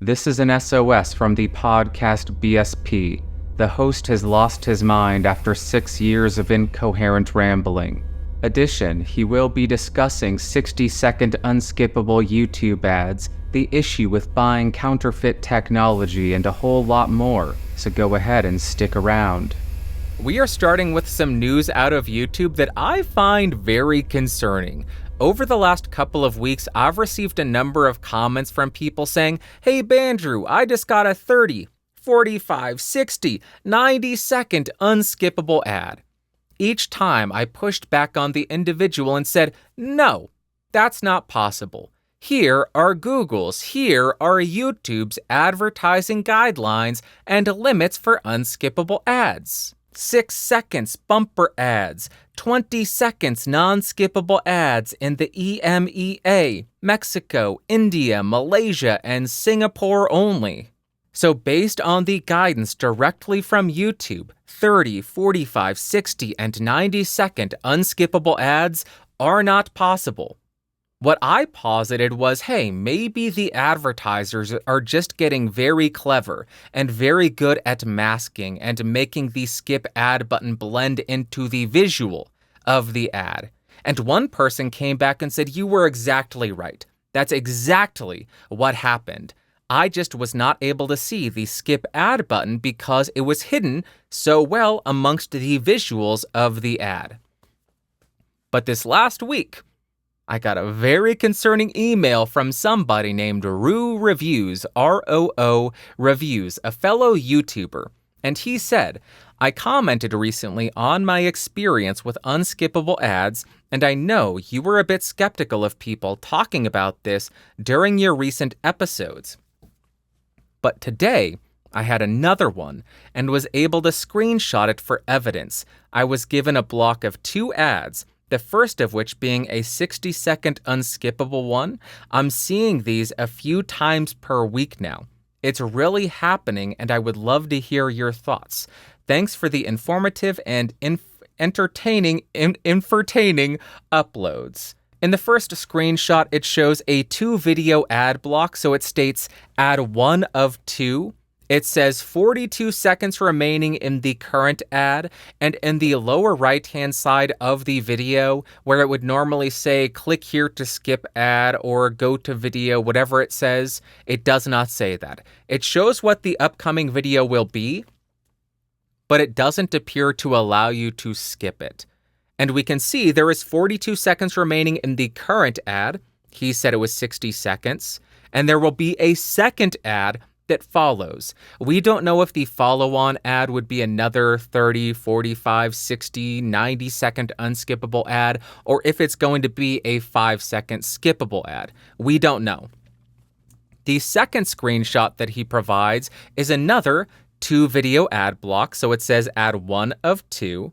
This is an SOS from the podcast BSP. The host has lost his mind after 6 years of incoherent rambling. Addition, he will be discussing 60-second unskippable YouTube ads, the issue with buying counterfeit technology, and a whole lot more, so go ahead and stick around. We are starting with some news out of YouTube that I find very concerning. Over the last couple of weeks, I've received a number of comments from people saying, "Hey Bandrew, I just got a 30, 45, 60, 90-second unskippable ad." Each time I pushed back on the individual and said, "No, that's not possible. Here are Google's, here are YouTube's advertising guidelines and limits for unskippable ads. 6 seconds bumper ads, 20 seconds non-skippable ads in the EMEA, Mexico, India, Malaysia, and Singapore only." So based on the guidance directly from YouTube, 30, 45, 60, and 90-second unskippable ads are not possible. What I posited was, hey, maybe the advertisers are just getting very clever and very good at masking and making the skip ad button blend into the visual of the ad. And one person came back and said, "You were exactly right. That's exactly what happened. I just was not able to see the skip ad button because it was hidden so well amongst the visuals of the ad." But this last week, I got a very concerning email from somebody named Roo Reviews, R-O-O Reviews, a fellow YouTuber. And he said, "I commented recently on my experience with unskippable ads, and I know you were a bit skeptical of people talking about this during your recent episodes. But today, I had another one and was able to screenshot it for evidence. I was given a block of 2 ads, the first of which being a 60-second unskippable one. I'm seeing these a few times per week now. It's really happening, and I would love to hear your thoughts. Thanks for the informative and entertaining uploads." In the first screenshot, it shows a 2-video ad block, so it states ad 1 of 2. It says 42 seconds remaining in the current ad, and in the lower right-hand side of the video, where it would normally say click here to skip ad or go to video, whatever it says, it does not say that. It shows what the upcoming video will be, but it doesn't appear to allow you to skip it. And we can see there is 42 seconds remaining in the current ad. He said it was 60 seconds. And there will be a second ad that follows. We don't know if the follow-on ad would be another 30, 45, 60, 90-second unskippable ad, or if it's going to be a 5-second skippable ad. We don't know. The second screenshot that he provides is another 2-video ad block, so it says ad 1 of 2.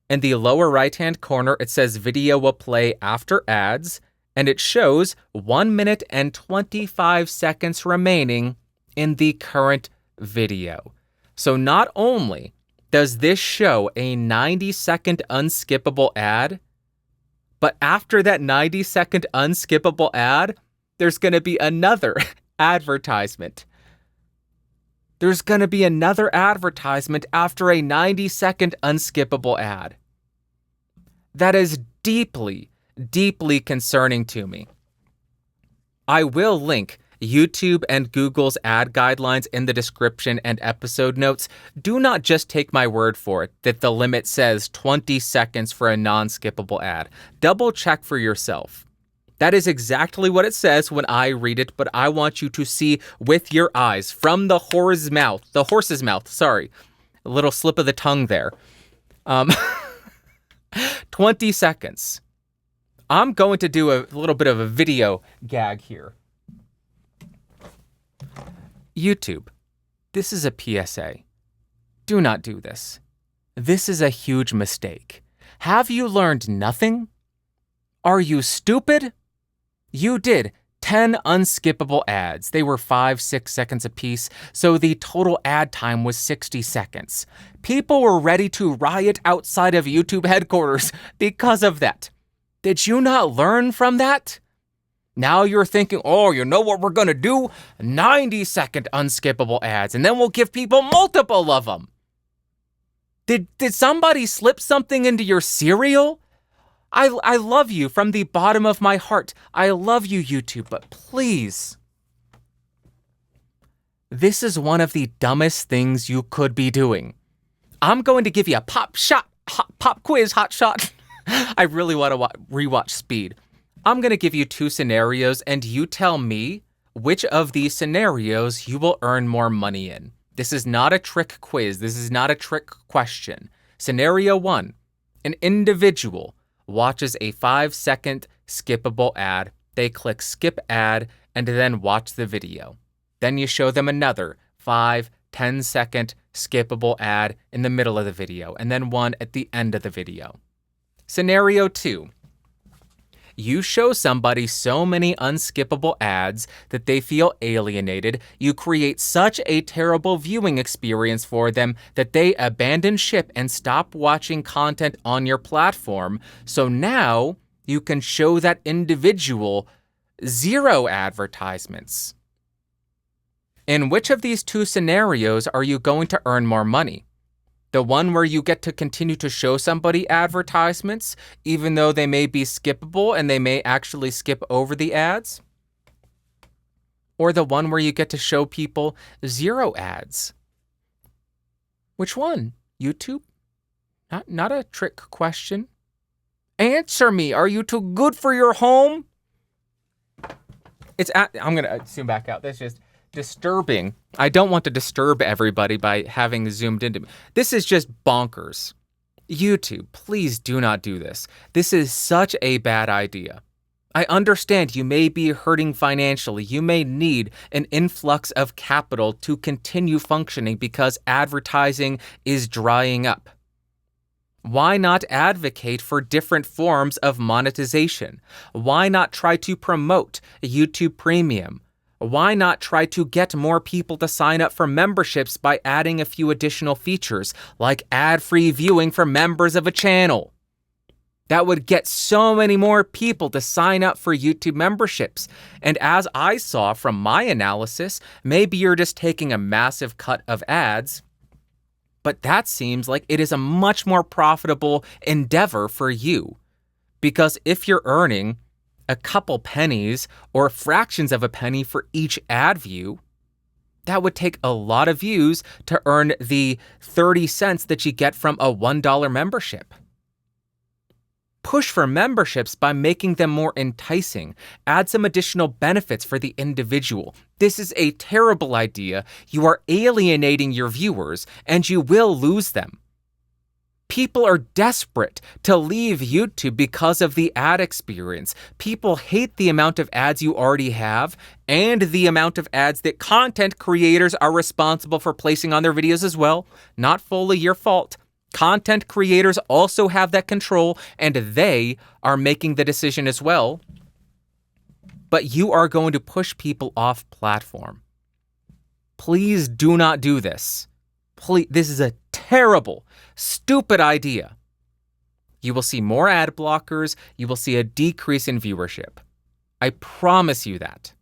In the lower right-hand corner, it says video will play after ads, and it shows 1 minute and 25 seconds remaining in the current video. So not only does this show a 90-second unskippable ad, but after that 90-second unskippable ad, there's going to be another advertisement. There's going to be another advertisement after a 90-second unskippable ad. That is deeply, deeply concerning to me. I will link YouTube and Google's ad guidelines in the description and episode notes. Do not just take my word for it that the limit says 20 seconds for a non-skippable ad. Double check for yourself. That is exactly what it says when I read it, but I want you to see with your eyes from the horse's mouth, sorry. A little slip of the tongue there. 20 seconds. I'm going to do a little bit of a video gag here. YouTube, this is a PSA. Do not do this. This is a huge mistake. Have you learned nothing? Are you stupid? You did 10 unskippable ads. They were 5-6 seconds apiece, so the total ad time was 60 seconds. People were ready to riot outside of YouTube headquarters because of that. Did you not learn from that? Now you're thinking, oh, you know what we're going to do? 90-second unskippable ads, and then we'll give people multiple of them. Did somebody slip something into your cereal? I love you from the bottom of my heart. I love you, YouTube, but please. This is one of the dumbest things you could be doing. I'm going to give you a pop quiz, hot shot. I really want to rewatch Speed. I'm going to give you 2 scenarios, and you tell me which of these scenarios you will earn more money in. This is not a trick quiz. This is not a trick question. Scenario 1, an individual watches a 5-second skippable ad. They click skip ad and then watch the video. Then you show them another 5-10-second skippable ad in the middle of the video, and then one at the end of the video. Scenario 2. You show somebody so many unskippable ads that they feel alienated. You create such a terrible viewing experience for them that they abandon ship and stop watching content on your platform. So now you can show that individual 0 advertisements. In which of these 2 scenarios are you going to earn more money? The one where you get to continue to show somebody advertisements, even though they may be skippable and they may actually skip over the ads? Or the one where you get to show people 0 ads? Which one? YouTube? Not a trick question. Answer me. Are you too good for your home? I'm going to zoom back out. That's just disturbing. I don't want to disturb everybody by having zoomed into me. This is just bonkers. YouTube, please do not do this. This is such a bad idea. I understand you may be hurting financially. You may need an influx of capital to continue functioning because advertising is drying up. Why not advocate for different forms of monetization? Why not try to promote YouTube Premium? Why not try to get more people to sign up for memberships by adding a few additional features, like ad-free viewing for members of a channel? That would get so many more people to sign up for YouTube memberships. And as I saw from my analysis, maybe you're just taking a massive cut of ads, but that seems like it is a much more profitable endeavor for you. Because if you're earning a couple pennies or fractions of a penny for each ad view, that would take a lot of views to earn the 30 cents that you get from a $1 membership. Push for memberships by making them more enticing. Add some additional benefits for the individual. This is a terrible idea. You are alienating your viewers, and you will lose them. People are desperate to leave YouTube because of the ad experience. People hate the amount of ads you already have and the amount of ads that content creators are responsible for placing on their videos as well. Not fully your fault. Content creators also have that control, and they are making the decision as well. But you are going to push people off platform. Please do not do this. Please, this is a terrible, stupid idea. You will see more ad blockers. You will see a decrease in viewership. I promise you that.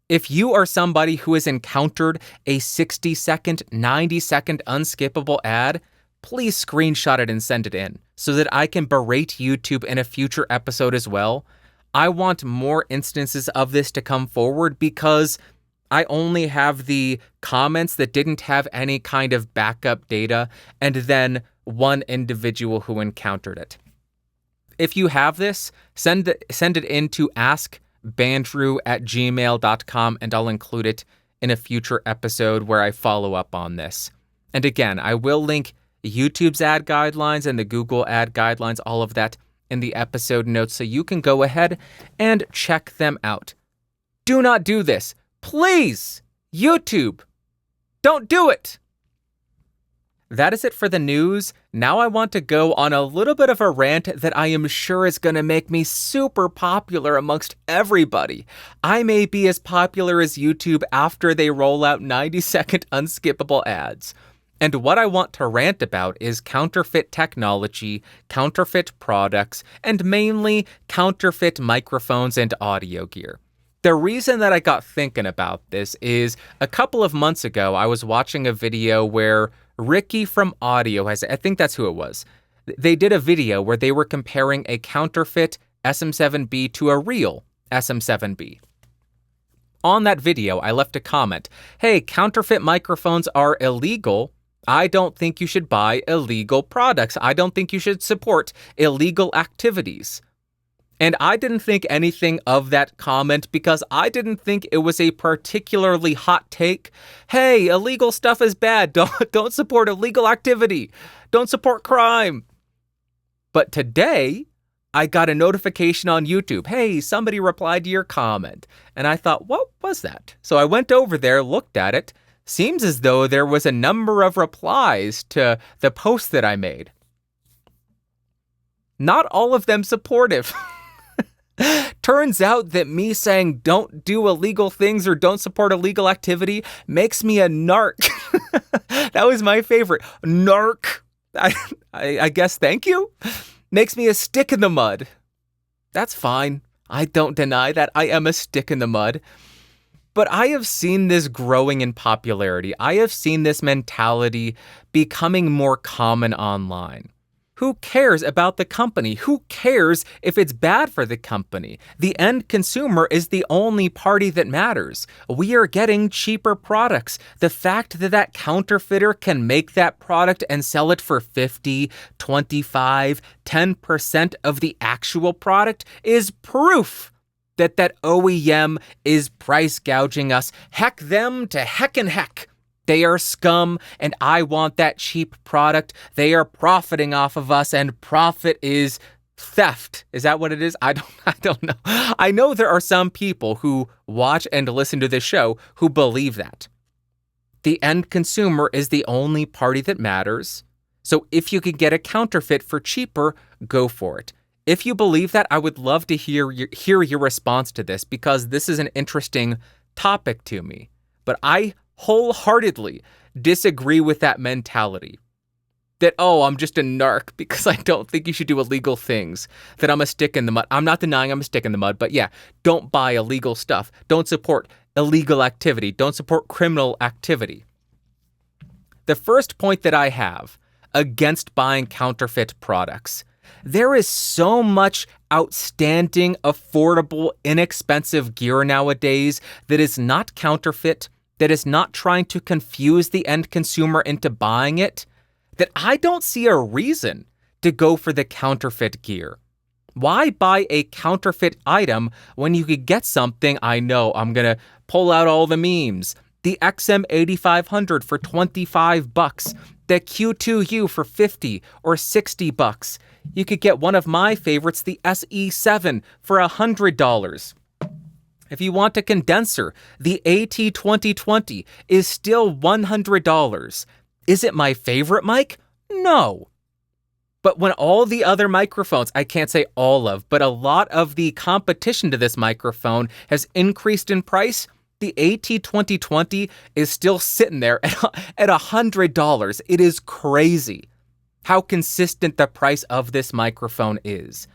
If you are somebody who has encountered a 60-second, 90-second unskippable ad, please screenshot it and send it in so that I can berate YouTube in a future episode as well. I want more instances of this to come forward because I only have the comments that didn't have any kind of backup data and then one individual who encountered it. If you have this, send it in to askbandrew@gmail.com and I'll include it in a future episode where I follow up on this. And again, I will link YouTube's ad guidelines and the Google ad guidelines, all of that in the episode notes so you can go ahead and check them out. Do not do this. Please, YouTube, don't do it. That is it for the news. Now I want to go on a little bit of a rant that I am sure is going to make me super popular amongst everybody. I may be as popular as YouTube after they roll out 90-second unskippable ads. And what I want to rant about is counterfeit technology, counterfeit products, and mainly counterfeit microphones and audio gear. The reason that I got thinking about this is a couple of months ago, I was watching a video where Ricky from Audio I think that's who it was. They did a video where they were comparing a counterfeit SM7B to a real SM7B. On that video, I left a comment, hey, counterfeit microphones are illegal. I don't think you should buy illegal products. I don't think you should support illegal activities. And I didn't think anything of that comment because I didn't think it was a particularly hot take. Hey, illegal stuff is bad. Don't support illegal activity. Don't support crime. But today, I got a notification on YouTube. Hey, somebody replied to your comment. And I thought, what was that? So I went over there, looked at it. Seems as though there was a number of replies to the post that I made. Not all of them supportive. Turns out that me saying don't do illegal things or don't support illegal activity makes me a narc. That was my favorite. Narc. I guess thank you. Makes me a stick in the mud. That's fine. I don't deny that I am a stick in the mud. But I have seen this growing in popularity. I have seen this mentality becoming more common online. Who cares about the company? Who cares if it's bad for the company? The end consumer is the only party that matters. We are getting cheaper products. The fact that that counterfeiter can make that product and sell it for 50, 25, 10% of the actual product is proof that OEM is price gouging us. Heck them to heck and heck. They are scum, and I want that cheap product. They are profiting off of us, and profit is theft. Is that what it is? I don't know. I know there are some people who watch and listen to this show who believe that. The end consumer is the only party that matters. So if you could get a counterfeit for cheaper, go for it. If you believe that, I would love to hear your response to this because this is an interesting topic to me. But I wholeheartedly disagree with that mentality. That, oh, I'm just a narc because I don't think you should do illegal things. That I'm a stick in the mud. I'm not denying I'm a stick in the mud, but yeah, don't buy illegal stuff. Don't support illegal activity. Don't support criminal activity. The first point that I have against buying counterfeit products, there is so much outstanding, affordable, inexpensive gear nowadays that is not counterfeit, that is not trying to confuse the end consumer into buying it, that I don't see a reason to go for the counterfeit gear. Why buy a counterfeit item when you could get something? I know, I'm going to pull out all the memes. The XM8500 for $25, the Q2U for $50 or $60. You could get one of my favorites, the SE7 for $100. If you want a condenser, the AT2020 is still $100. Is it my favorite mic? No. But when all the other microphones, I can't say all of, but a lot of the competition to this microphone has increased in price, the AT2020 is still sitting there at $100. It is crazy how consistent the price of this microphone is.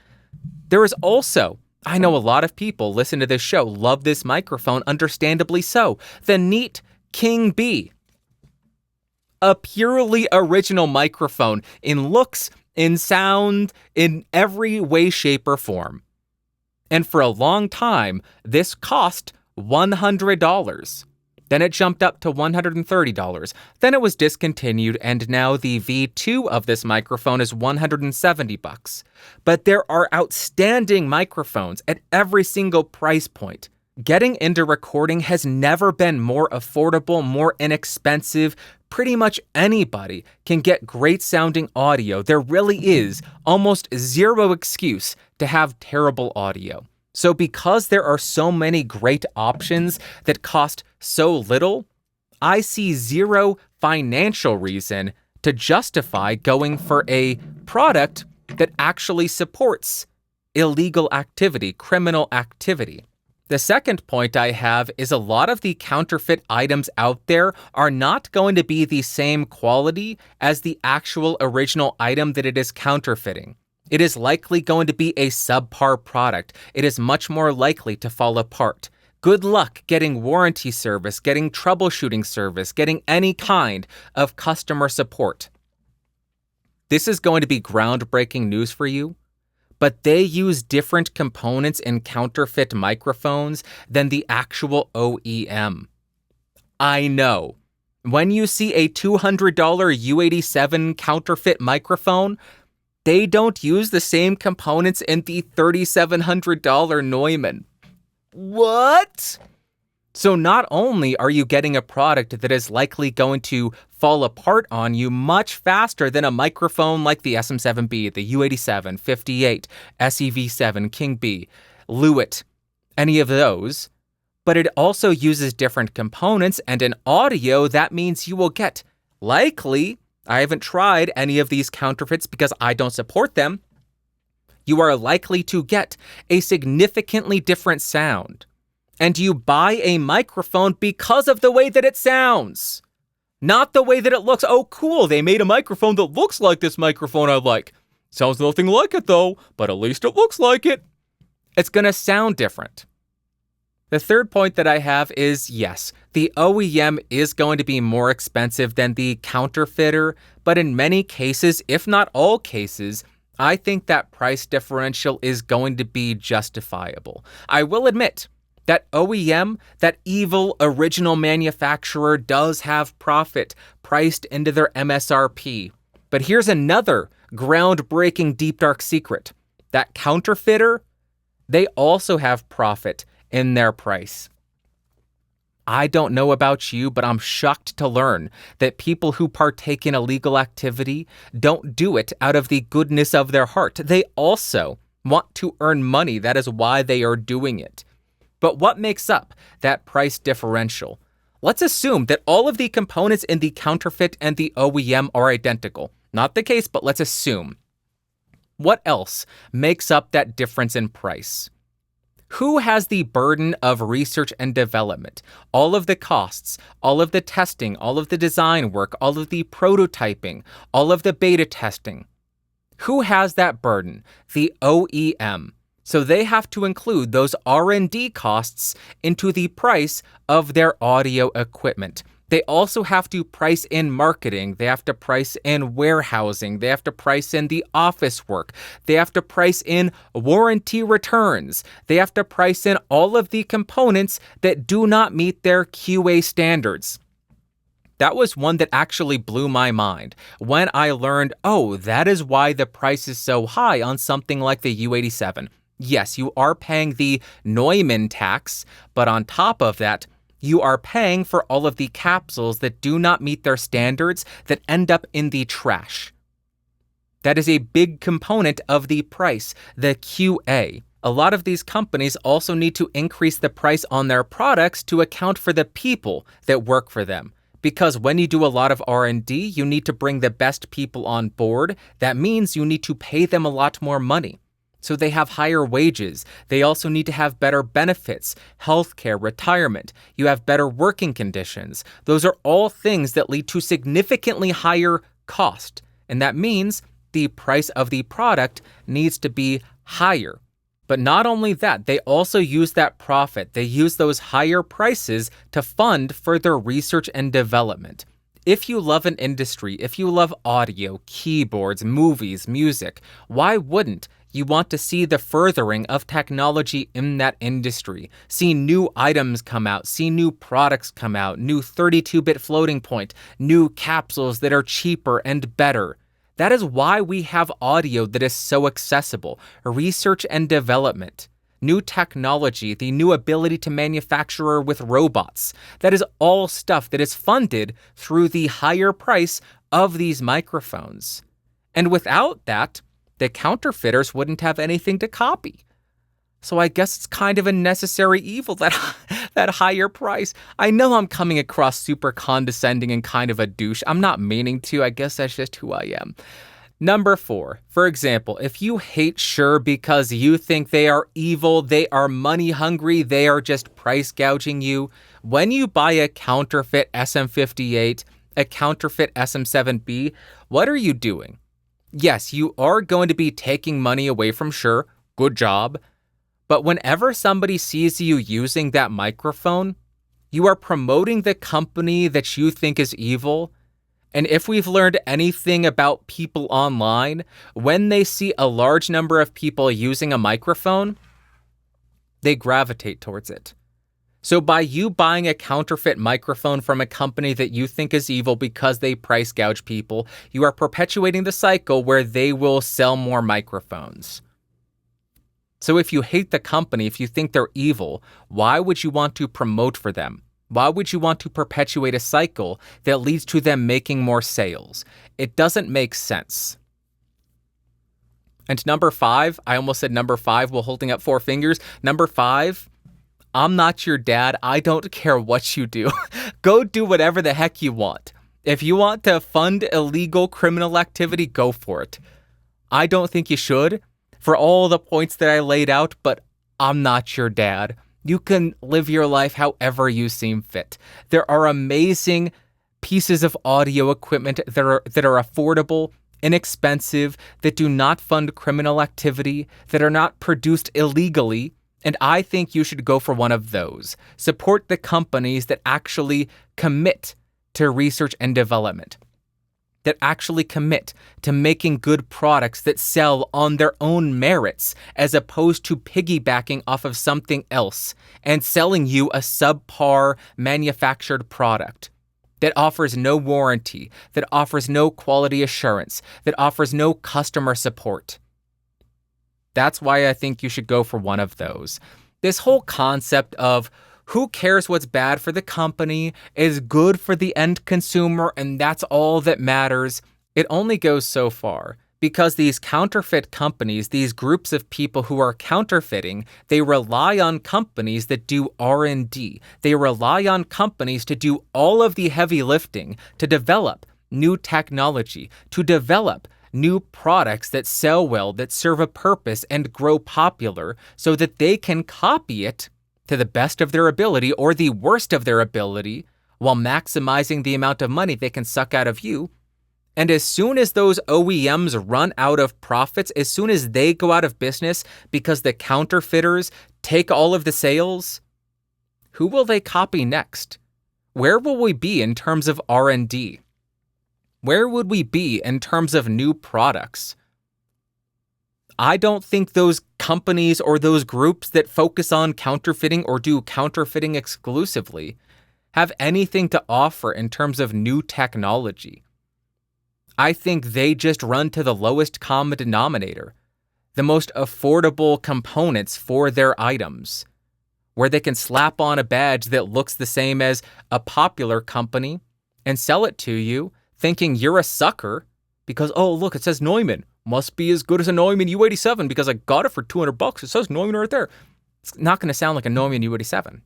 There is also, I know a lot of people listen to this show, love this microphone, understandably so, the Neat King B. A purely original microphone in looks, in sound, in every way, shape, or form. And for a long time, this cost $100. Then it jumped up to $130. Then it was discontinued, and now the V2 of this microphone is $170. But there are outstanding microphones at every single price point. Getting into recording has never been more affordable, more inexpensive. Pretty much anybody can get great sounding audio. There really is almost zero excuse to have terrible audio. So because there are so many great options that cost so little, I see zero financial reason to justify going for a product that actually supports illegal activity, criminal activity. The second point I have is a lot of the counterfeit items out there are not going to be the same quality as the actual original item that it is counterfeiting. It is likely going to be a subpar product. It is much more likely to fall apart. Good luck getting warranty service, getting troubleshooting service, getting any kind of customer support. This is going to be groundbreaking news for you, but they use different components in counterfeit microphones than the actual OEM. I know. When you see a $200 U87 counterfeit microphone, they don't use the same components in the $3,700 Neumann. What? So not only are you getting a product that is likely going to fall apart on you much faster than a microphone like the SM7B, the U87, 58, SEV7, King B, Lewitt, any of those, but it also uses different components, and in audio, that means you will get, likely, I haven't tried any of these counterfeits because I don't support them, you are likely to get a significantly different sound. And you buy a microphone because of the way that it sounds, not the way that it looks. Oh, cool, they made a microphone that looks like this microphone I like. Sounds nothing like it though, but at least it looks like it. It's going to sound different. The third point that I have is, yes, the OEM is going to be more expensive than the counterfeiter, but in many cases, if not all cases, I think that price differential is going to be justifiable. I will admit, that OEM, that evil original manufacturer, does have profit priced into their MSRP. But here's another groundbreaking deep dark secret. That counterfeiter, they also have profit in their price. I don't know about you, but I'm shocked to learn that people who partake in illegal activity don't do it out of the goodness of their heart. They also want to earn money. That is why they are doing it. But what makes up that price differential? Let's assume that all of the components in the counterfeit and the OEM are identical. Not the case, but let's assume. What else makes up that difference in price? Who has the burden of research and development? All of the costs, all of the testing, all of the design work, all of the prototyping, all of the beta testing. Who has that burden? The OEM. So they have to include those R&D costs into the price of their audio equipment. They also have to price in marketing. They have to price in warehousing. They have to price in the office work. They have to price in warranty returns. They have to price in all of the components that do not meet their QA standards. That was one that actually blew my mind when I learned, oh, that is why the price is so high on something like the U87. Yes, you are paying the Neumann tax, but on top of that, you are paying for all of the capsules that do not meet their standards that end up in the trash. That is a big component of the price, the QA. A lot of these companies also need to increase the price on their products to account for the people that work for them. Because when you do a lot of R&D, you need to bring the best people on board. That means you need to pay them a lot more money. So they have higher wages. They also need to have better benefits, healthcare, retirement. You have better working conditions. Those are all things that lead to significantly higher cost. And that means the price of the product needs to be higher. But not only that, they also use that profit. They use those higher prices to fund further research and development. If you love an industry, if you love audio, keyboards, movies, music, why wouldn't you want to see the furthering of technology in that industry? See new items come out, see new products come out, new 32-bit floating point, new capsules that are cheaper and better. That is why we have audio that is so accessible. Research and development, new technology, the new ability to manufacture with robots. That is all stuff that is funded through the higher price of these microphones. And without that, the counterfeiters wouldn't have anything to copy. So I guess it's kind of a necessary evil, that higher price. I know I'm coming across super condescending and kind of a douche. I'm not meaning to. I guess that's just who I am. Number 4, for example, if you hate Shure because you think they are evil, they are money hungry, they are just price gouging you, when you buy a counterfeit SM58, a counterfeit SM7B, what are you doing? Yes, you are going to be taking money away from Shure, good job, but whenever somebody sees you using that microphone, you are promoting the company that you think is evil. And if we've learned anything about people online, when they see a large number of people using a microphone, they gravitate towards it. So by you buying a counterfeit microphone from a company that you think is evil because they price gouge people, you are perpetuating the cycle where they will sell more microphones. So if you hate the company, if you think they're evil, why would you want to promote for them? Why would you want to perpetuate a cycle that leads to them making more sales? It doesn't make sense. And number 5, I almost said number 5 while holding up 4 fingers. Number 5, I'm not your dad. I don't care what you do. Go do whatever the heck you want. If you want to fund illegal criminal activity, go for it. I don't think you should for all the points that I laid out, but I'm not your dad. You can live your life however you seem fit. There are amazing pieces of audio equipment that are affordable, inexpensive, that do not fund criminal activity, that are not produced illegally, and I think you should go for one of those. Support the companies that actually commit to research and development, that actually commit to making good products that sell on their own merits, as opposed to piggybacking off of something else and selling you a subpar manufactured product that offers no warranty, that offers no quality assurance, that offers no customer support. That's why I think you should go for one of those. This whole concept of who cares what's bad for the company is good for the end consumer, and that's all that matters. It only goes so far, because these counterfeit companies, these groups of people who are counterfeiting, they rely on companies that do R&D. They rely on companies to do all of the heavy lifting, to develop new technology, to develop new products that sell well, that serve a purpose and grow popular, so that they can copy it to the best of their ability or the worst of their ability, while maximizing the amount of money they can suck out of you. And as soon as those OEMs run out of profits, as soon as they go out of business because the counterfeiters take all of the sales, who will they copy next? Where will we be in terms of R&D? Where would we be in terms of new products? I don't think those companies or those groups that focus on counterfeiting or do counterfeiting exclusively have anything to offer in terms of new technology. I think they just run to the lowest common denominator, the most affordable components for their items, where they can slap on a badge that looks the same as a popular company and sell it to you, thinking you're a sucker because, oh, look, it says Neumann. Must be as good as a Neumann U87 because I got it for $200. It says Neumann right there. It's not going to sound like a Neumann U87.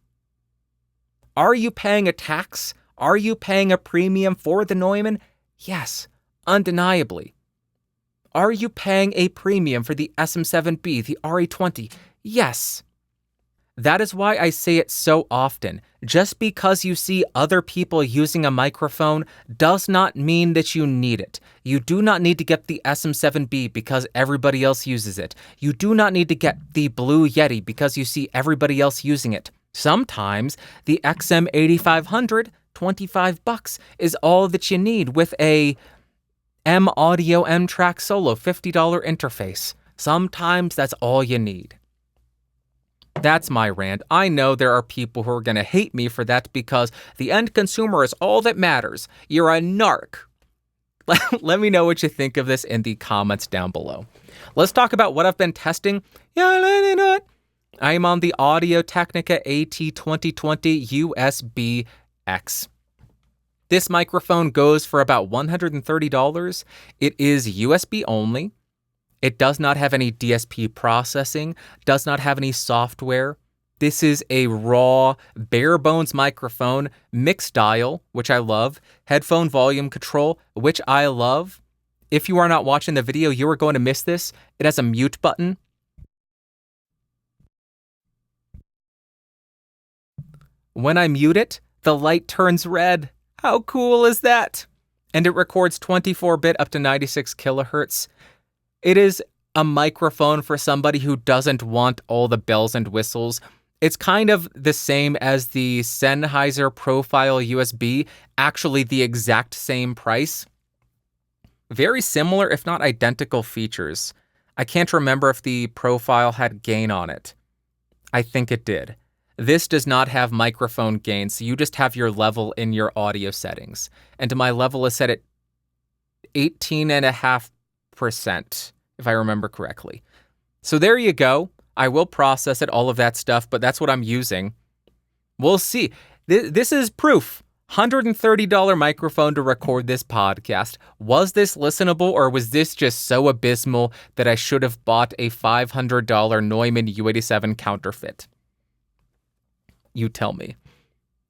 Are you paying a tax? Are you paying a premium for the Neumann? Yes, undeniably. Are you paying a premium for the SM7B, the RE20? Yes. That is why I say it so often. Just because you see other people using a microphone does not mean that you need it. You do not need to get the SM7B because everybody else uses it. You do not need to get the Blue Yeti because you see everybody else using it. Sometimes the XM8500, $25 is all that you need with a M Audio M-Track Solo $50 interface. Sometimes that's all you need. That's my rant. I know there are people who are going to hate me for that because the end consumer is all that matters. You're a narc. Let me know what you think of this in the comments down below. Let's talk about what I've been testing. I am on the Audio Technica AT2020 USB-X. This microphone goes for about $130. It is USB only. It does not have any DSP processing, does not have any software. This is a raw, bare bones microphone, mix dial, which I love, headphone volume control, which I love. If you are not watching the video, you are going to miss this. It has a mute button. When I mute it, the light turns red. How cool is that? And it records 24-bit up to 96 kilohertz. It is a microphone for somebody who doesn't want all the bells and whistles. It's kind of the same as the Sennheiser Profile USB, actually the exact same price. Very similar, if not identical features. I can't remember if the Profile had gain on it. I think it did. This does not have microphone gain, so you just have your level in your audio settings. And my level is set at 18.5%, if I remember correctly. So there you go. I will process it, all of that stuff, but that's what I'm using. We'll see. This is proof. $130 microphone to record this podcast. Was this listenable, or was this just so abysmal that I should have bought a $500 Neumann U87 Counterfeit? You tell me.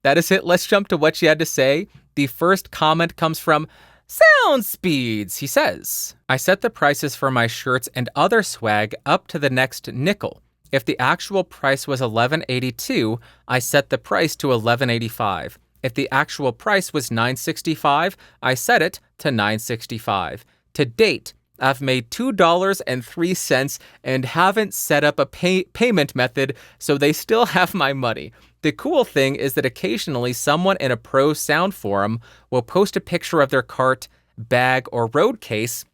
That is it. Let's jump to what you had to say. The first comment comes from Sound Speeds. He says, I set the prices for my shirts and other swag up to the next nickel. If the actual price was $11.82, I set the price to $11.85. If the actual price was $9.65, I set it to $9.65. To date, I've made $2.03 and haven't set up a payment method, so they still have my money. The cool thing is that occasionally someone in a pro sound forum will post a picture of their cart, bag, or road case,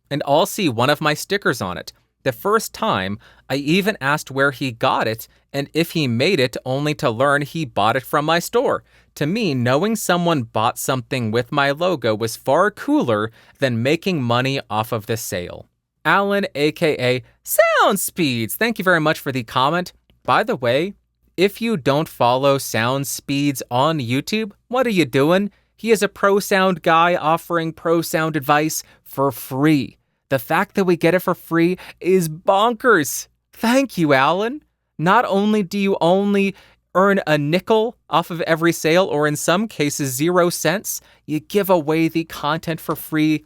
and I'll see one of my stickers on it. The first time, I even asked where he got it and if he made it, only to learn he bought it from my store. To me, knowing someone bought something with my logo was far cooler than making money off of the sale. Alan, aka Sound Speeds, thank you very much for the comment. By the way, if you don't follow Sound Speeds on YouTube, what are you doing? He is a pro sound guy offering pro sound advice for free. The fact that we get it for free is bonkers. Thank you, Alan. Not only do you only earn a nickel off of every sale, or in some cases 0 cents, you give away the content for free.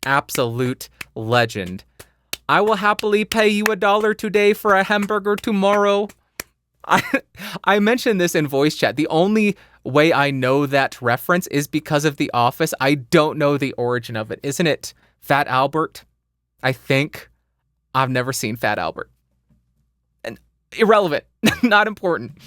Absolute legend. I will happily pay you $1 today for a hamburger tomorrow. I mentioned this in voice chat. The only way I know that reference is because of The Office. I don't know the origin of it. Isn't it Fat Albert? I think. I've never seen Fat Albert. And irrelevant. Not important.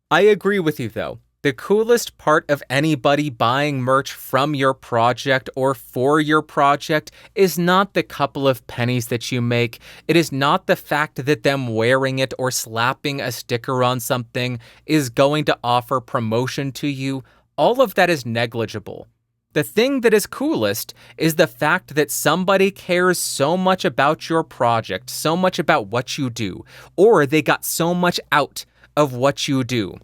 I agree with you, though. The coolest part of anybody buying merch from your project or for your project is not the couple of pennies that you make. It is not the fact that them wearing it or slapping a sticker on something is going to offer promotion to you. All of that is negligible. The thing that is coolest is the fact that somebody cares so much about your project, so much about what you do, or they got so much out of what you do,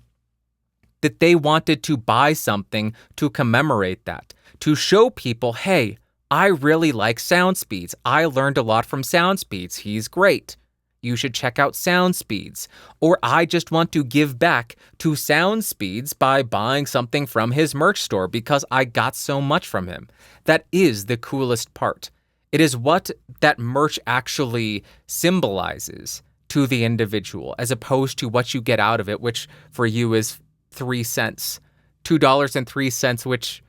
that they wanted to buy something to commemorate that, to show people, hey, I really like Sound Speeds. I learned a lot from Sound Speeds. He's great. You should check out Sound Speeds. Or I just want to give back to Sound Speeds by buying something from his merch store because I got so much from him. That is the coolest part. It is what that merch actually symbolizes to the individual, as opposed to what you get out of it, which for you is 3 cents, $2.03, which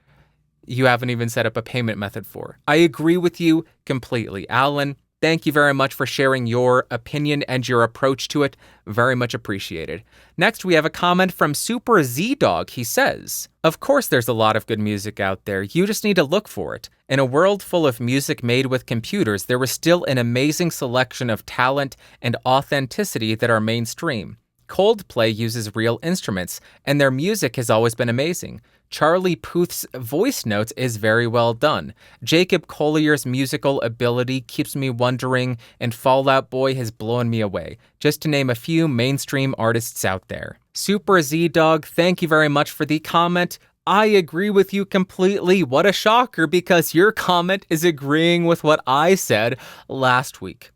you haven't even set up a payment method for. I agree with you completely. Alan, thank you very much for sharing your opinion and your approach to it. Very much appreciated. Next, we have a comment from Super Z-Dog. He says, of course there's a lot of good music out there. You just need to look for it. In a world full of music made with computers, there is still an amazing selection of talent and authenticity that are mainstream. Coldplay uses real instruments, and their music has always been amazing. Charlie Puth's voice notes is very well done. Jacob Collier's musical ability keeps me wondering, and Fall Out Boy has blown me away, just to name a few mainstream artists out there. Super Z-Dog, thank you very much for the comment. I agree with you completely. What a shocker, because your comment is agreeing with what I said last week.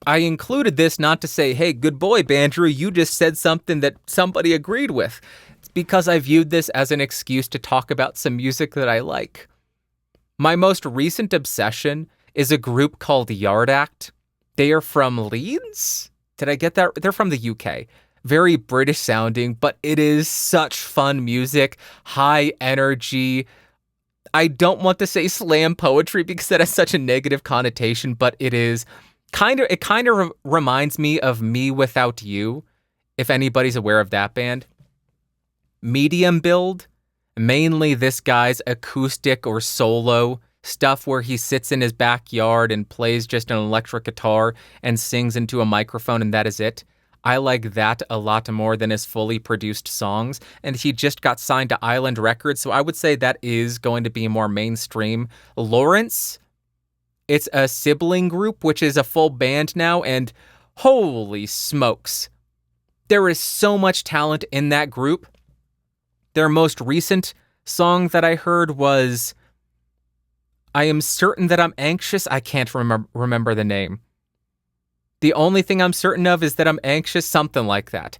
I included this not to say, hey, good boy, Bandrew, you just said something that somebody agreed with. It's because I viewed this as an excuse to talk about some music that I like. My most recent obsession is a group called Yard Act. They are from Leeds? Did I get that? They're from the UK. Very British sounding, but it is such fun music, high energy. I don't want to say slam poetry because that has such a negative connotation, but it is kind of reminds me of Me Without You, if anybody's aware of that band. Medium build, mainly this guy's acoustic or solo stuff where he sits in his backyard and plays just an electric guitar and sings into a microphone, and that is it. I like that a lot more than his fully produced songs, and he just got signed to Island Records, so I would say that is going to be more mainstream. Lawrence, it's a sibling group, which is a full band now, and holy smokes, there is so much talent in that group. Their most recent song that I heard was I Am Certain That I'm Anxious. I can't remember the name. The only thing I'm certain of is that I'm anxious, something like that.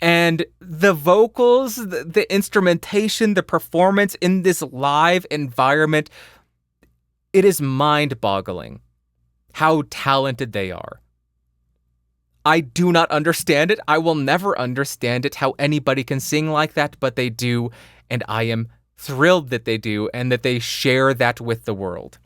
And the vocals, the instrumentation, the performance in this live environment, it is mind-boggling how talented they are. I do not understand it. I will never understand it, how anybody can sing like that, but they do, and I am thrilled that they do, and that they share that with the world.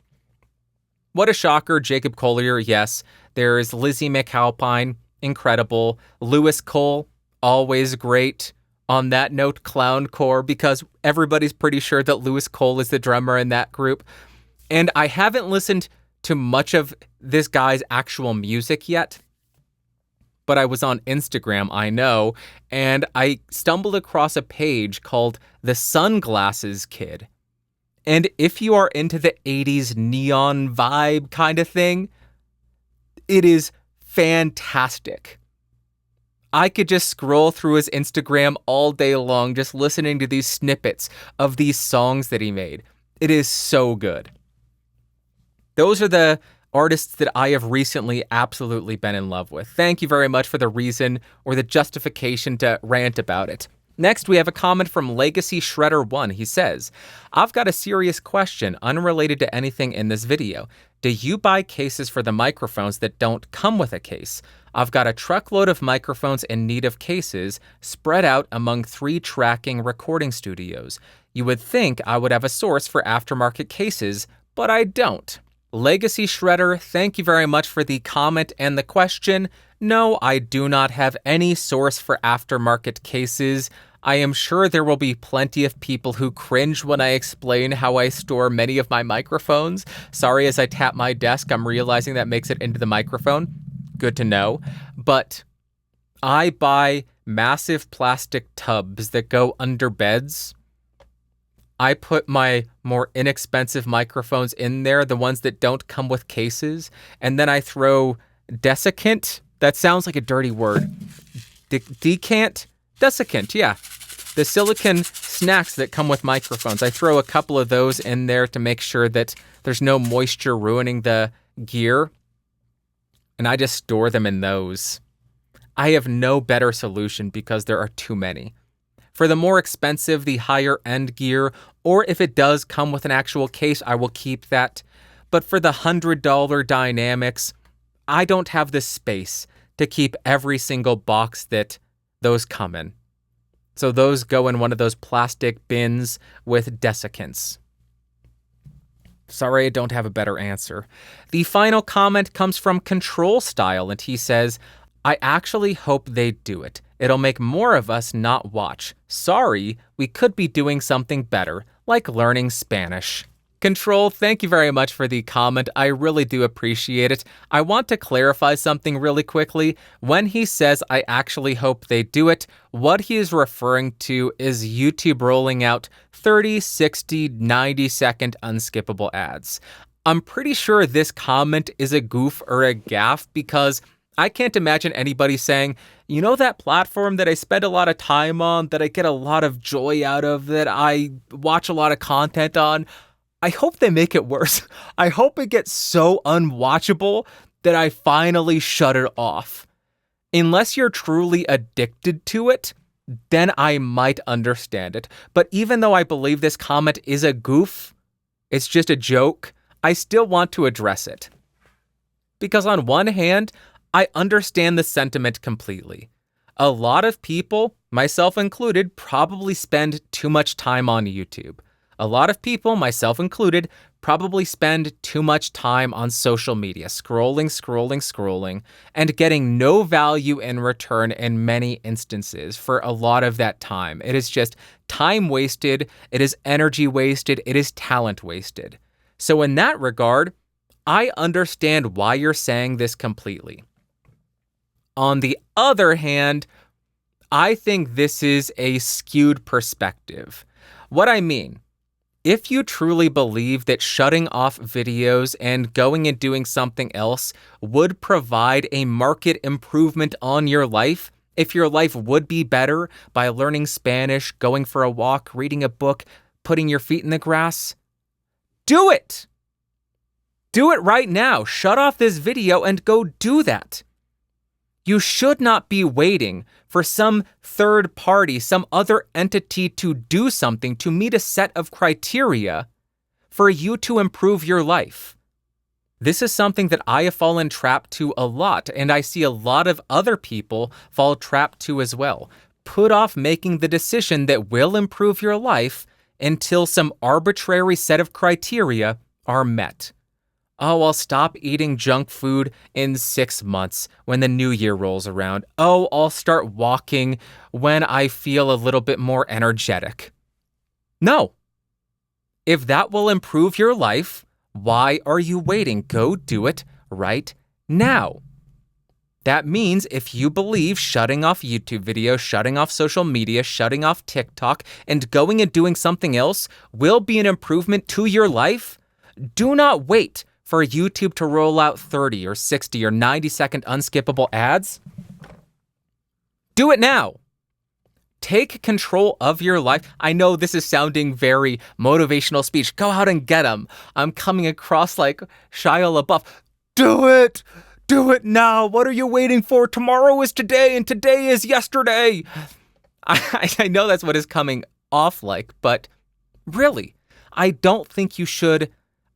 What a shocker, Jacob Collier, yes. There's Lizzie McAlpine, incredible. Lewis Cole, always great. On that note, Clowncore, because everybody's pretty sure that Lewis Cole is the drummer in that group. And I haven't listened to much of this guy's actual music yet, but I was on Instagram, I know, and I stumbled across a page called The Sunglasses Kid. And if you are into the 80s neon vibe kind of thing, it is fantastic. I could just scroll through his Instagram all day long just listening to these snippets of these songs that he made. It is so good. Those are the artists that I have recently absolutely been in love with. Thank you very much for the reason or the justification to rant about it. Next, we have a comment from Legacy Shredder 1. He says, I've got a serious question unrelated to anything in this video. Do you buy cases for the microphones that don't come with a case? I've got a truckload of microphones in need of cases spread out among 3 tracking recording studios. You would think I would have a source for aftermarket cases, but I don't. Legacy Shredder, thank you very much for the comment and the question. No, I do not have any source for aftermarket cases. I am sure there will be plenty of people who cringe when I explain how I store many of my microphones. Sorry, as I tap my desk, I'm realizing that makes it into the microphone. Good to know. But I buy massive plastic tubs that go under beds. I put my more inexpensive microphones in there, the ones that don't come with cases, and then I throw desiccant. That sounds like a dirty word. Decant? Desiccant, yeah. The silicone snacks that come with microphones. I throw a couple of those in there to make sure that there's no moisture ruining the gear, and I just store them in those. I have no better solution because there are too many. For the more expensive, the higher end gear, or if it does come with an actual case, I will keep that. But for the $100 dynamics, I don't have the space to keep every single box that those come in. So those go in one of those plastic bins with desiccants. Sorry, I don't have a better answer. The final comment comes from Control Style, and he says, I actually hope they do it. It'll make more of us not watch. Sorry, we could be doing something better, like learning Spanish. Control, thank you very much for the comment. I really do appreciate it. I want to clarify something really quickly. When he says, I actually hope they do it, what he is referring to is YouTube rolling out 30, 60, 90-second unskippable ads. I'm pretty sure this comment is a goof or a gaffe because I can't imagine anybody saying, you know that platform that I spend a lot of time on, that I get a lot of joy out of, that I watch a lot of content on? I hope they make it worse. I hope it gets so unwatchable that I finally shut it off. Unless you're truly addicted to it, then I might understand it. But even though I believe this comment is a goof, it's just a joke, I still want to address it. Because on one hand, I understand the sentiment completely. A lot of people, myself included, probably spend too much time on YouTube. A lot of people, myself included, probably spend too much time on social media, scrolling, and getting no value in return in many instances for a lot of that time. It is just time wasted, it is energy wasted, it is talent wasted. So in that regard, I understand why you're saying this completely. On the other hand, I think this is a skewed perspective. What I mean, if you truly believe that shutting off videos and going and doing something else would provide a marked improvement on your life, if your life would be better by learning Spanish, going for a walk, reading a book, putting your feet in the grass, do it! Do it right now. Shut off this video and go do that. You should not be waiting for some third party, some other entity to do something to meet a set of criteria for you to improve your life. This is something that I have fallen trapped to a lot, and I see a lot of other people fall trapped to as well. Put off making the decision that will improve your life until some arbitrary set of criteria are met. Oh, I'll stop eating junk food in 6 months when the new year rolls around. Oh, I'll start walking when I feel a little bit more energetic. No. If that will improve your life, why are you waiting? Go do it right now. That means if you believe shutting off YouTube videos, shutting off social media, shutting off TikTok, and going and doing something else will be an improvement to your life, do not wait for YouTube to roll out 30 or 60 or 90-second unskippable ads. Do it now. Take control of your life. I know this is sounding very motivational speech. Go out and get them. I'm coming across like Shia LaBeouf. Do it. Do it now. What are you waiting for? Tomorrow is today and today is yesterday. I know that's what is coming off like, but really, I don't think you should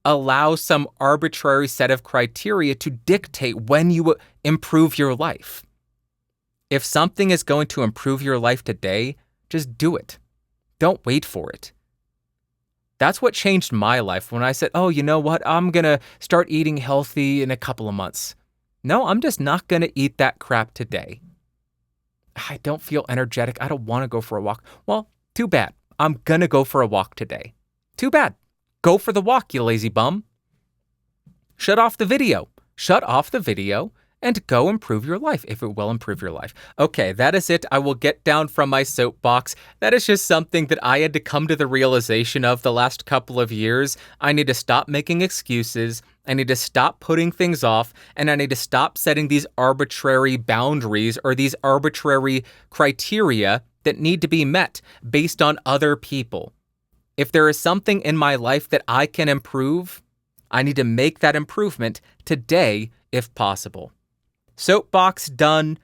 allow some arbitrary set of criteria to dictate when you improve your life. If something is going to improve your life today, just do it. Don't wait for it. That's what changed my life when I said, oh, you know what? I'm going to start eating healthy in a couple of months. No, I'm just not going to eat that crap today. I don't feel energetic. I don't want to go for a walk. Well, too bad. I'm going to go for a walk today. Too bad. Go for the walk, you lazy bum. Shut off the video. Shut off the video and go improve your life if it will improve your life. Okay, that is it. I will get down from my soapbox. That is just something that I had to come to the realization of the last couple of years. I need to stop making excuses. I need to stop putting things off, and I need to stop setting these arbitrary boundaries or these arbitrary criteria that need to be met based on other people. If there is something in my life that I can improve, I need to make that improvement today if possible. Soapbox done.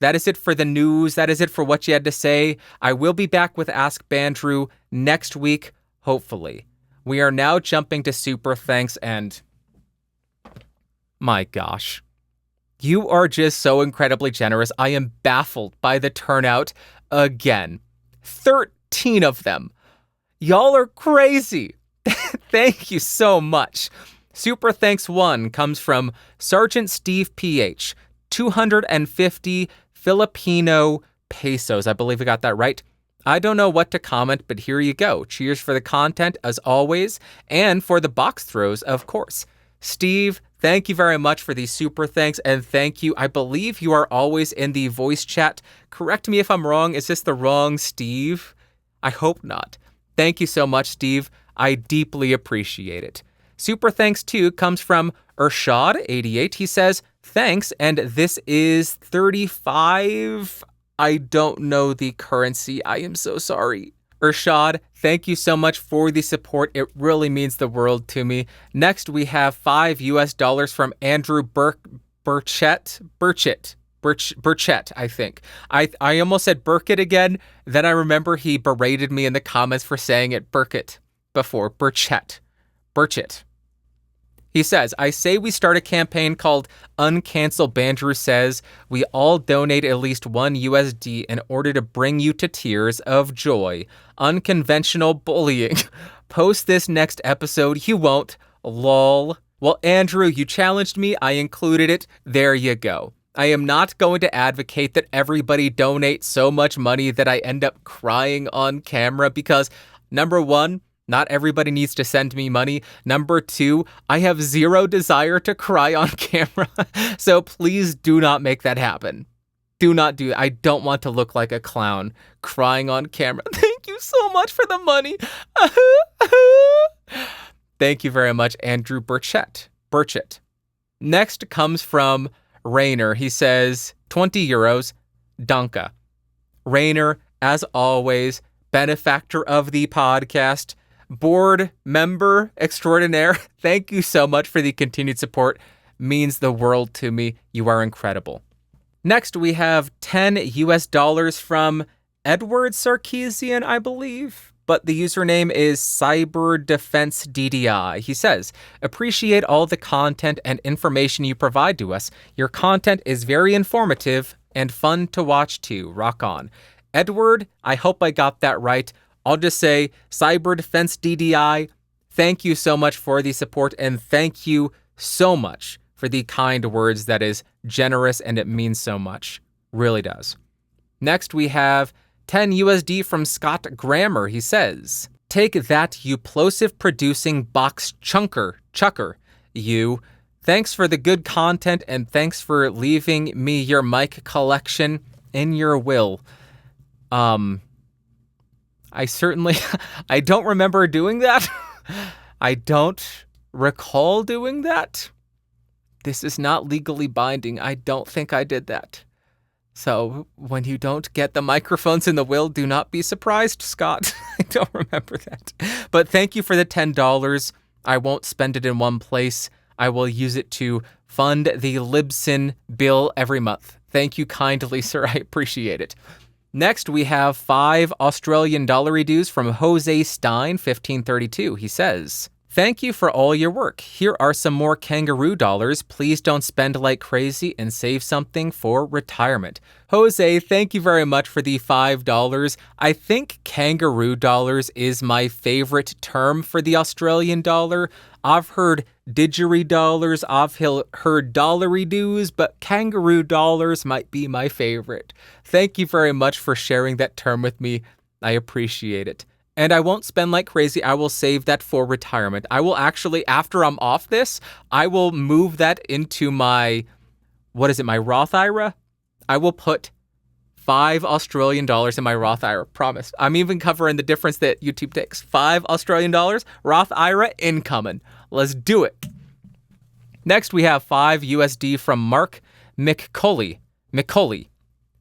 That is it for the news. That is it for what you had to say. I will be back with Ask Bandrew next week, hopefully. We are now jumping to super thanks, and my gosh, you are just so incredibly generous. I am baffled by the turnout again. 13 of them. Y'all are crazy. Thank you so much. Super thanks 1 comes from Sergeant Steve PH, 250 Filipino pesos. I believe I got that right. I don't know what to comment, but here you go. Cheers for the content, as always, and for the box throws, of course. Steve, thank you very much for these super thanks, and thank you. I believe you are always in the voice chat. Correct me if I'm wrong. Is this the wrong Steve? I hope not. Thank you so much, Steve. I deeply appreciate it. Super thanks 2 comes from Urshad88. He says, thanks, and this is 35. I don't know the currency. I am so sorry. Urshad, thank you so much for the support. It really means the world to me. Next, we have $5 from Andrew Burchett, I think. I almost said Burkett again. Then I remember he berated me in the comments for saying it Burkett before. Burchett. Burchett. He says, I say we start a campaign called Uncancel Bandrew Says. We all donate at least $1 in order to bring you to tears of joy. Unconventional bullying. Post this next episode. You won't. Lol. Well, Andrew, you challenged me. I included it. There you go. I am not going to advocate that everybody donate so much money that I end up crying on camera because, number one, not everybody needs to send me money. Number two, I have zero desire to cry on camera. So please do not make that happen. Do not do that. I don't want to look like a clown crying on camera. Thank you so much for the money. Thank you very much, Andrew Burchett. Next comes from Rainer. He says, 20 euros, Danke. Rainer, as always, benefactor of the podcast, board member extraordinaire. Thank you so much for the continued support. Means the world to me. You are incredible. Next, we have $10 from Edward Sarkeesian, I believe, but the username is Cyber Defense DDI. He says, appreciate all the content and information you provide to us. Your content is very informative and fun to watch too. Rock on. Edward, I hope I got that right. I'll just say, Cyber Defense DDI, thank you so much for the support, and thank you so much for the kind words. That is generous, and it means so much. Really does. Next, we have $10 from Scott Grammer. He says, take that, you plosive producing box chucker, you. Thanks for the good content, and thanks for leaving me your mic collection in your will. I don't remember doing that. I don't recall doing that. This is not legally binding. I don't think I did that. So when you don't get the microphones in the will, do not be surprised, Scott. I don't remember that. But thank you for the $10. I won't spend it in one place. I will use it to fund the Libsyn bill every month. Thank you kindly, sir. I appreciate it. Next, we have 5 Australian dollar dues from Jose Stein, 1532. He says, thank you for all your work. Here are some more kangaroo dollars. Please don't spend like crazy and save something for retirement. Jose, thank you very much for the $5. I think kangaroo dollars is my favorite term for the Australian dollar. I've heard didgeridoo dollars, I've heard dollary dues, but kangaroo dollars might be my favorite. Thank you very much for sharing that term with me. I appreciate it. And I won't spend like crazy. I will save that for retirement. I will actually, after I'm off this, I will move that into my Roth IRA? I will put 5 Australian dollars in my Roth IRA, promise. I'm even covering the difference that YouTube takes. 5 Australian dollars, Roth IRA incoming. Let's do it. Next, we have $5 from Mark McCauley.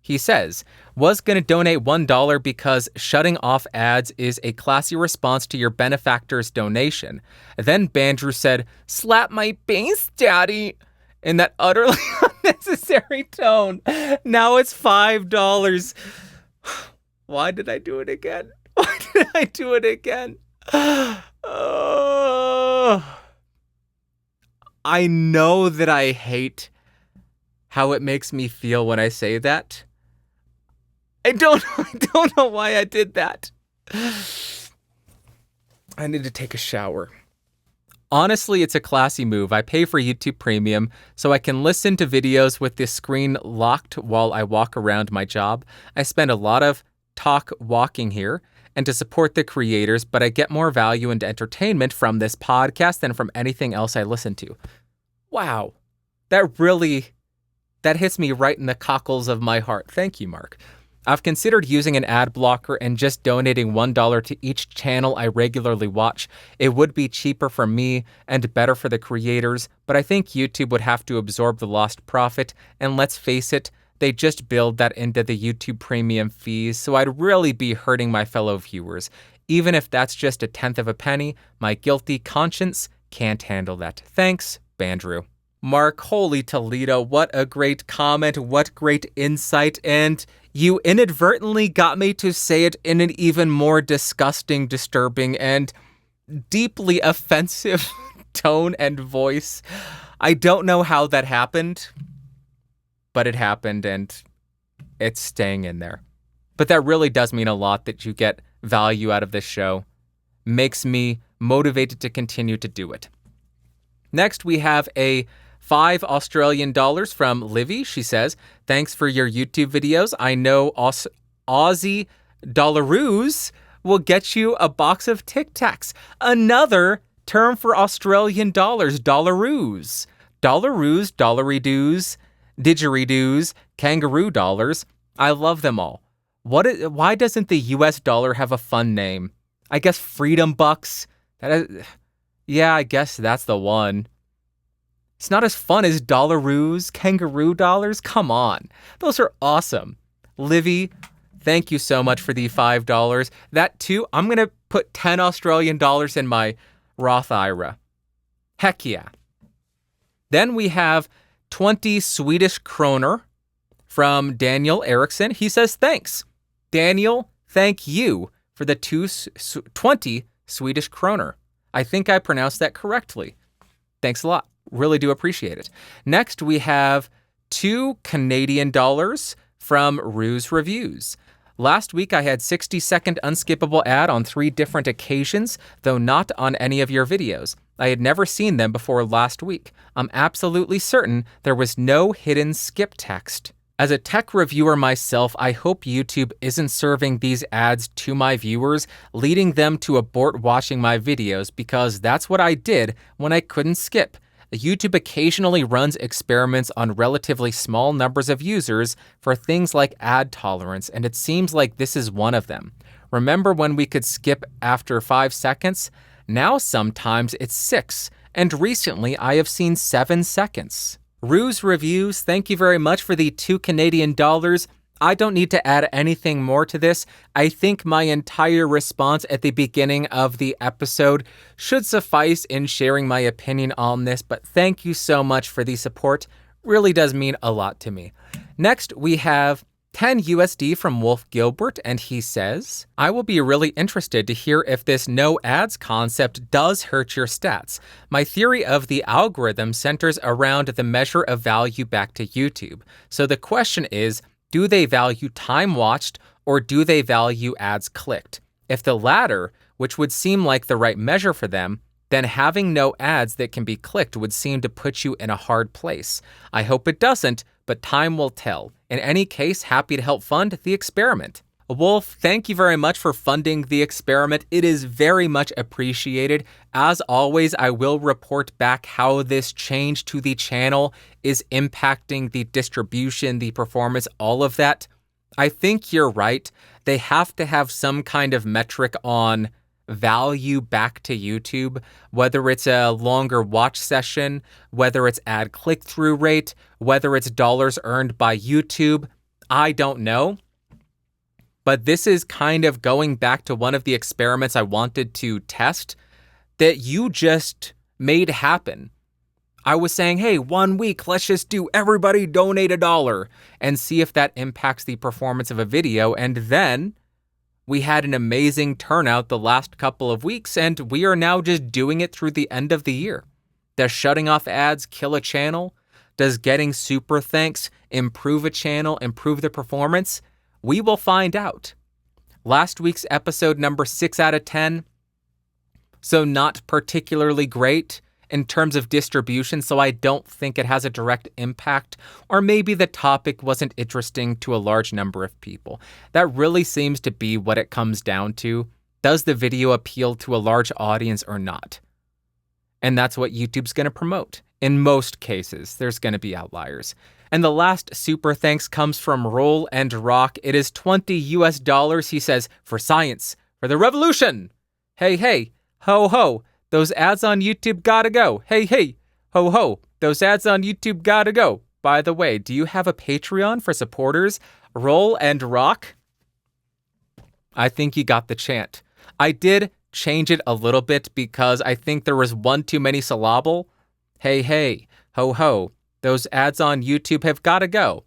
He says, was going to donate $1 because shutting off ads is a classy response to your benefactor's donation. Then Bandrew said, slap my face, daddy, in that utterly unnecessary tone. Now it's $5. Why did I do it again? I know that I hate how it makes me feel when I say that. I don't know why I did that. I need to take a shower. Honestly, it's a classy move. I pay for YouTube Premium so I can listen to videos with the screen locked while I walk around my job. I spend a lot of talk walking here and to support the creators, but I get more value and entertainment from this podcast than from anything else I listen to. Wow. That hits me right in the cockles of my heart. Thank you, Mark. I've considered using an ad blocker and just donating $1 to each channel I regularly watch. It would be cheaper for me and better for the creators, but I think YouTube would have to absorb the lost profit, and let's face it, they just build that into the YouTube Premium fees, so I'd really be hurting my fellow viewers. Even if that's just a tenth of a penny, my guilty conscience can't handle that. Thanks, Bandrew. Mark, holy Toledo, what a great comment, what great insight, and you inadvertently got me to say it in an even more disgusting, disturbing, and deeply offensive tone and voice. I don't know how that happened, but it happened and it's staying in there. But that really does mean a lot that you get value out of this show. Makes me motivated to continue to do it. Next, we have a $5 Australian from Livy. She says, thanks for your YouTube videos. I know Aussie dollaroos will get you a box of Tic Tacs. Another term for Australian dollars, dollaroos. Dollaroos, dollary-doos, didgeridoo's, kangaroo dollars. I love them all. Why doesn't the US dollar have a fun name? I guess Freedom Bucks. Yeah, I guess that's the one. It's not as fun as dollaroos, kangaroo dollars. Come on. Those are awesome. Livy, thank you so much for the $5. That too, I'm going to put 10 Australian dollars in my Roth IRA. Heck yeah. Then we have 20 Swedish kroner from Daniel Eriksson. He says, thanks. Daniel, thank you for the 20 Swedish kroner. I think I pronounced that correctly. Thanks a lot. Really do appreciate it. Next, we have 2 Canadian dollars from Ruse Reviews. Last week, I had 60-second unskippable ad on 3 different occasions, though not on any of your videos. I had never seen them before last week. I'm absolutely certain there was no hidden skip text. As a tech reviewer myself, I hope YouTube isn't serving these ads to my viewers, leading them to abort watching my videos, because that's what I did when I couldn't skip. YouTube occasionally runs experiments on relatively small numbers of users for things like ad tolerance, and it seems like this is one of them. Remember when we could skip after 5 seconds? Now sometimes it's 6, and recently I have seen 7 seconds. Ruse Reviews, thank you very much for the 2 Canadian dollars. I don't need to add anything more to this. I think my entire response at the beginning of the episode should suffice in sharing my opinion on this, but thank you so much for the support. Really does mean a lot to me. Next, we have 10 USD from Wolf Gilbert, and he says, I will be really interested to hear if this no ads concept does hurt your stats. My theory of the algorithm centers around the measure of value back to YouTube. So the question is, do they value time watched or do they value ads clicked? If the latter, which would seem like the right measure for them, then having no ads that can be clicked would seem to put you in a hard place. I hope it doesn't, but time will tell. In any case, happy to help fund the experiment. Wolf, thank you very much for funding the experiment. It is very much appreciated. As always, I will report back how this change to the channel is impacting the distribution, the performance, all of that. I think you're right. They have to have some kind of metric on value back to YouTube, whether it's a longer watch session, whether it's ad click-through rate, whether it's dollars earned by YouTube. I don't know. But this is kind of going back to one of the experiments I wanted to test that you just made happen. I was saying, hey, 1 week, let's just do everybody donate $1 and see if that impacts the performance of a video. And then we had an amazing turnout the last couple of weeks, and we are now just doing it through the end of the year. Does shutting off ads kill a channel? Does getting super thanks improve a channel, improve the performance? We will find out. Last week's episode number 6 out of 10. So not particularly great in terms of distribution, so I don't think it has a direct impact. Or maybe the topic wasn't interesting to a large number of people. That really seems to be what it comes down to. Does the video appeal to a large audience or not? And that's what YouTube's going to promote. In most cases, there's going to be outliers. And the last super thanks comes from Roll and Rock. It is $20. He says, for science, for the revolution. Hey, hey, ho, ho. Those ads on YouTube gotta go. Hey, hey, ho, ho. Those ads on YouTube gotta go. By the way, do you have a Patreon for supporters? Roll and Rock? I think you got the chant. I did change it a little bit because I think there was one too many syllable. Hey, hey, ho, ho. Those ads on YouTube have got to go.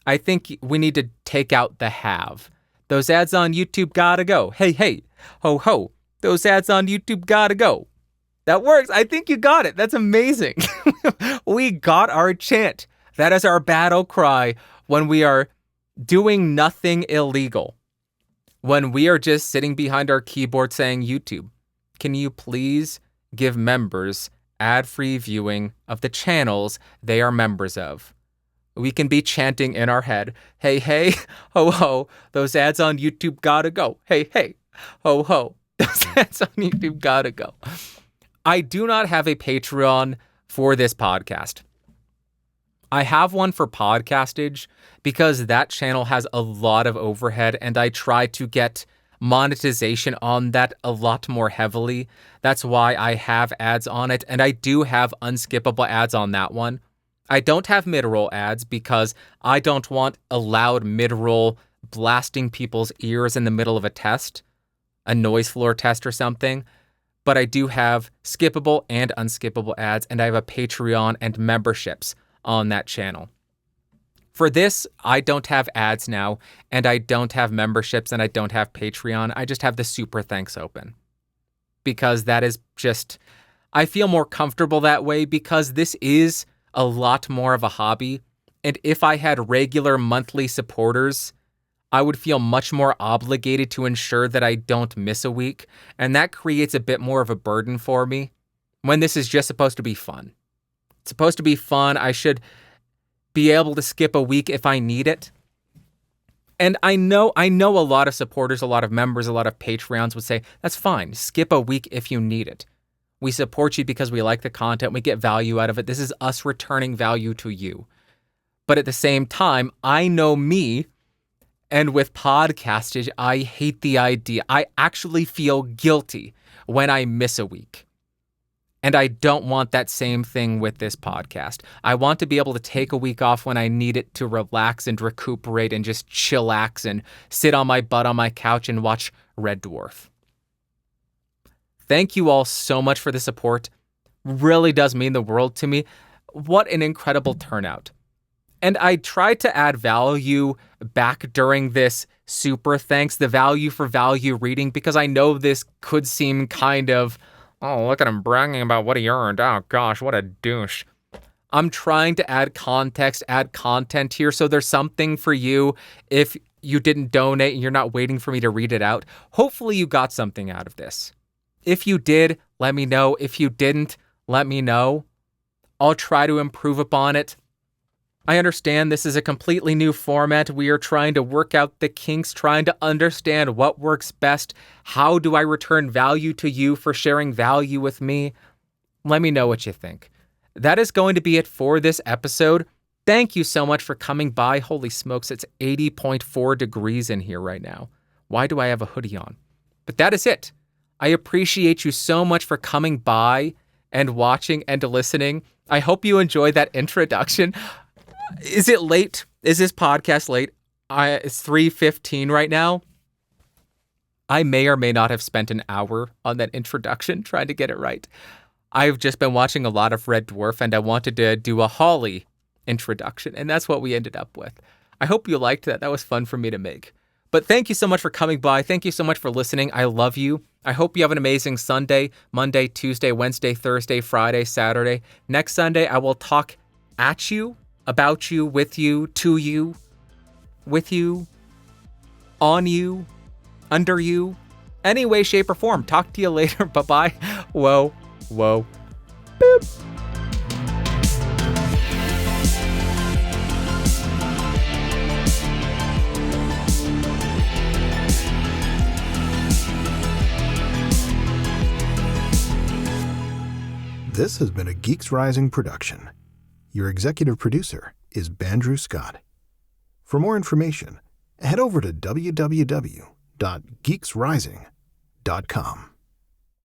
I think we need to take out the have. Those ads on YouTube got to go. Hey, hey, ho, ho. those ads on YouTube gotta go. That works. I think you got it. That's amazing. We got our chant. That is our battle cry when we are doing nothing illegal. When we are just sitting behind our keyboard saying, YouTube, can you please give members ad-free viewing of the channels they are members of? We can be chanting in our head, hey, hey, ho, ho, those ads on YouTube gotta go. Hey, hey, ho, ho, those ads on YouTube gotta go. I do not have a Patreon for this podcast. I have one for Podcastage because that channel has a lot of overhead and I try to get monetization on that a lot more heavily. That's why I have ads on it, and I do have unskippable ads on that one. I don't have mid-roll ads because I don't want a loud mid-roll blasting people's ears in the middle of a test, a noise floor test or something. But I do have skippable and unskippable ads, and I have a Patreon and memberships on that channel. For this, I don't have ads now, and I don't have memberships, and I don't have Patreon. I just have the super thanks open. Because that is just, I feel more comfortable that way because this is a lot more of a hobby. And if I had regular monthly supporters, I would feel much more obligated to ensure that I don't miss a week. And that creates a bit more of a burden for me when this is just supposed to be fun. It's supposed to be fun. I should be able to skip a week if I need it. And I know a lot of supporters, a lot of members, a lot of Patreons would say, that's fine. Skip a week if you need it. We support you because we like the content. We get value out of it. This is us returning value to you. But at the same time, I know me, and with Podcastage, I hate the idea. I actually feel guilty when I miss a week. And I don't want that same thing with this podcast. I want to be able to take a week off when I need it to relax and recuperate and just chillax and sit on my butt on my couch and watch Red Dwarf. Thank you all so much for the support. Really does mean the world to me. What an incredible turnout. And I tried to add value back during this super thanks, the value for value reading, because I know this could seem kind of, oh, look at him bragging about what he earned. Oh gosh, what a douche. I'm trying to add context, add content here, so there's something for you if you didn't donate and you're not waiting for me to read it out. Hopefully you got something out of this. If you did, let me know. If you didn't, let me know. I'll try to improve upon it. I understand this is a completely new format. We are trying to work out the kinks, trying to understand what works best. How do I return value to you for sharing value with me? Let me know what you think. That is going to be it for this episode. Thank you so much for coming by. Holy smokes, it's 80.4 degrees in here right now. Why do I have a hoodie on? But that is it. I appreciate you so much for coming by and watching and listening. I hope you enjoyed that introduction. Is it late? Is this podcast late? It's 3:15 right now. I may or may not have spent an hour on that introduction trying to get it right. I've just been watching a lot of Red Dwarf and I wanted to do a Holly introduction, and that's what we ended up with. I hope you liked that. That was fun for me to make. But thank you so much for coming by. Thank you so much for listening. I love you. I hope you have an amazing Sunday, Monday, Tuesday, Wednesday, Thursday, Friday, Saturday. Next Sunday, I will talk at you, about you, with you, to you, with you, on you, under you, any way, shape, or form. Talk to you later. Bye-bye. Whoa, whoa, boop. This has been a Geeks Rising production. Your executive producer is Bandrew Scott. For more information, head over to www.geeksrising.com.